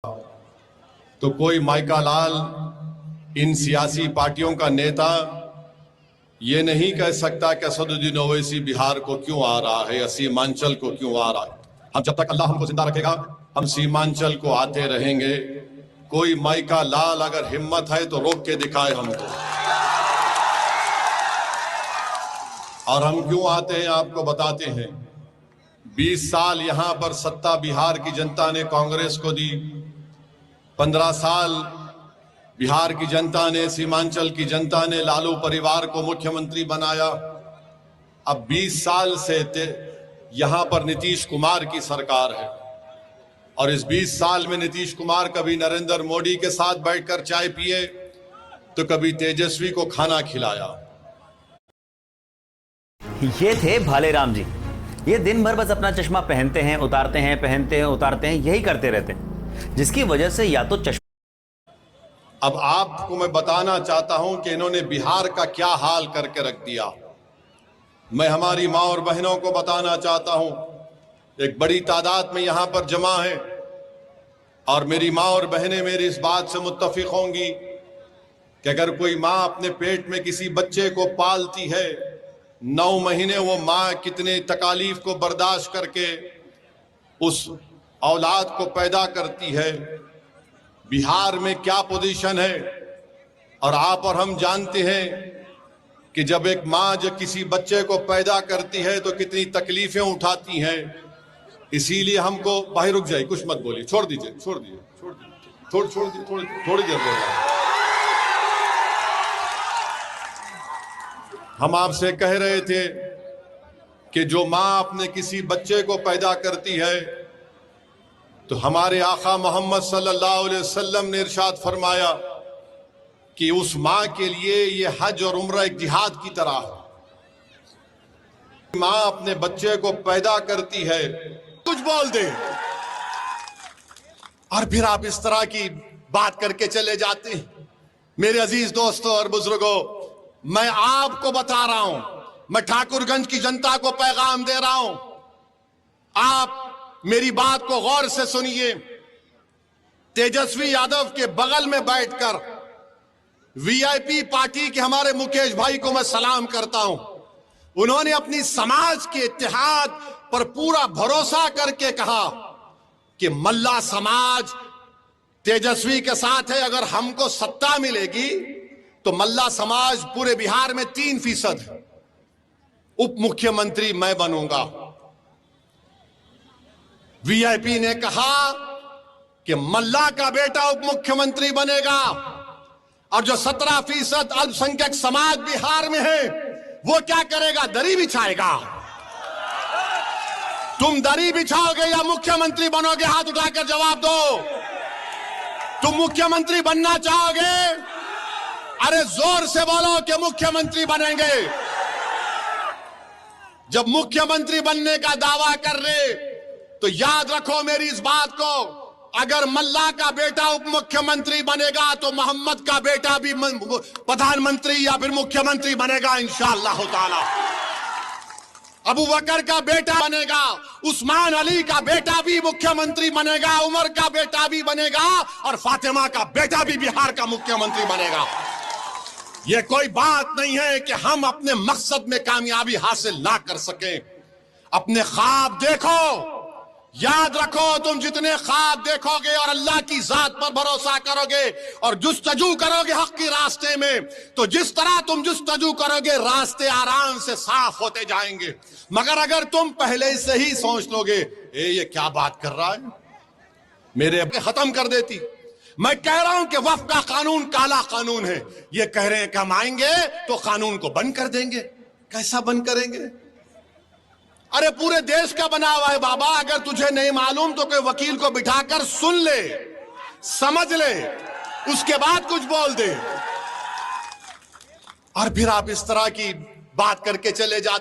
तो कोई माइका लाल इन सियासी पार्टियों का नेता ये नहीं कह सकता कि असदुद्दीन ओवैसी बिहार को क्यों आ रहा है या सीमांचल को क्यों आ रहा है। हम जब तक अल्लाह हमको जिंदा रखेगा हम सीमांचल को आते रहेंगे। कोई माइका लाल अगर हिम्मत है तो रोक के दिखाए हमको। और हम क्यों आते हैं आपको बताते हैं। 20 साल यहां पर सत्ता बिहार की जनता ने कांग्रेस को दी। 15 साल बिहार की जनता ने, सीमांचल की जनता ने लालू परिवार को मुख्यमंत्री बनाया। अब 20 साल से यहां पर नीतीश कुमार की सरकार है और इस 20 साल में नीतीश कुमार कभी नरेंद्र मोदी के साथ बैठकर चाय पिए तो कभी तेजस्वी को खाना खिलाया। ये थे भालेराम जी। ये दिन भर बस अपना चश्मा पहनते हैं, उतारते हैं, पहनते हैं, उतारते हैं, यही करते रहते हैं, जिसकी वजह से या तो चश्मा। अब आपको मैं बताना चाहता हूं कि इन्होंने बिहार का क्या हाल करके रख दिया। मैं हमारी मां और बहनों को बताना चाहता हूं, एक बड़ी तादाद में यहां पर जमा है और मेरी मां और बहनें मेरी इस बात से मुत्तफिक होंगी कि अगर कोई मां अपने पेट में किसी बच्चे को पालती है, 9 महीने वो मां कितने तकालीफ को बर्दाश्त करके उस औलाद को पैदा करती है। बिहार में क्या पोजीशन है और आप और हम जानते हैं कि जब एक मां जब किसी बच्चे को पैदा करती है तो कितनी तकलीफें उठाती हैं। इसीलिए हमको भाई रुक जाइए, कुछ मत बोलिए, छोड़ दीजिए थोड़ी देर बोलिए। हम आपसे कह रहे थे कि जो मां अपने किसी बच्चे को पैदा करती है तो हमारे आका मोहम्मद सल्लल्लाहु अलैहि वसल्लम ने इरशाद फरमाया कि उस मां के लिए ये हज और उम्रा एक जिहाद की तरह है। मां अपने बच्चे को पैदा करती है, कुछ बोल दे और फिर आप इस तरह की बात करके चले जाते हैं। मेरे अजीज दोस्तों और बुजुर्गों, मैं आपको बता रहा हूं, मैं ठाकुरगंज की जनता को पैगाम दे रहा हूं, आप मेरी बात को गौर से सुनिए। तेजस्वी यादव के बगल में बैठकर वीआईपी पार्टी के हमारे मुकेश भाई को मैं सलाम करता हूं। उन्होंने अपनी समाज के इत्तेहाद पर पूरा भरोसा करके कहा कि मल्ला समाज तेजस्वी के साथ है। अगर हमको सत्ता मिलेगी तो मल्ला समाज पूरे बिहार में 3% है। उप मुख्यमंत्री मैं बनूंगा। वीआईपी ने कहा कि मल्ला का बेटा उप मुख्यमंत्री बनेगा और जो 17% अल्पसंख्यक समाज बिहार में है वो क्या करेगा? दरी बिछाएगा। तुम दरी बिछाओगे या मुख्यमंत्री बनोगे? हाथ उठाकर जवाब दो। तुम मुख्यमंत्री बनना चाहोगे? अरे जोर से बोलो कि मुख्यमंत्री बनेंगे। जब मुख्यमंत्री बनने का दावा कर रहे तो याद रखो मेरी इस बात को, अगर मल्ला का बेटा उप मुख्यमंत्री बनेगा तो मोहम्मद का बेटा भी प्रधानमंत्री या फिर मुख्यमंत्री बनेगा इंशाअल्लाह ताला। अबू बकर का बेटा बनेगा, उस्मान अली का बेटा भी मुख्यमंत्री बनेगा, उमर का बेटा भी बनेगा और फातिमा का बेटा भी बिहार का मुख्यमंत्री बनेगा। यह कोई बात नहीं है कि हम अपने मकसद में कामयाबी हासिल ना कर सकें। अपने ख्वाब देखो, याद रखो, तुम जितने ख्वाब देखोगे और अल्लाह की जात पर भरोसा करोगे और जुस्तजू करोगे हक के रास्ते में, तो जिस तरह तुम जुस्तजू करोगे रास्ते आराम से साफ होते जाएंगे। मगर अगर तुम पहले से ही सोच लोगे ये क्या बात कर रहा है, मेरे खत्म कर देती। मैं कह रहा हूं कि वक्फ का कानून काला कानून है। ये कह रहे हैं कि हम आएंगे तो कानून को बंद कर देंगे। कैसा बंद करेंगे? अरे पूरे देश का बना हुआ है बाबा। अगर तुझे नहीं मालूम तो कोई वकील को बिठाकर सुन ले, समझ ले, उसके बाद कुछ बोल दे और फिर आप इस तरह की बात करके चले जाते।